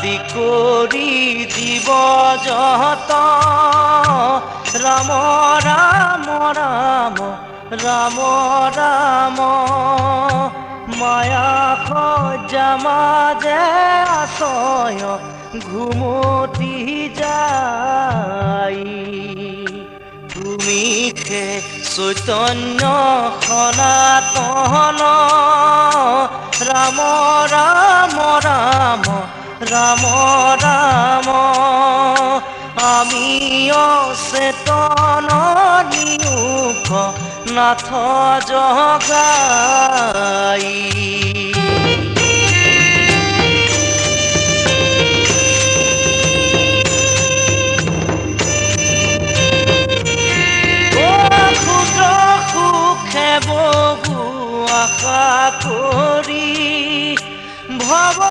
আদি কৰি দিব যত ৰাম ৰাম ৰাম ৰাম ৰাম মায়া খজ্জা মাজে আছয় ঘুমতি যায় তুমি খে চৈতন্য সনাতন ৰাম ৰাম ৰাম ৰাম ৰাম আমি অচেতন নিয়োগ নাথ জগাই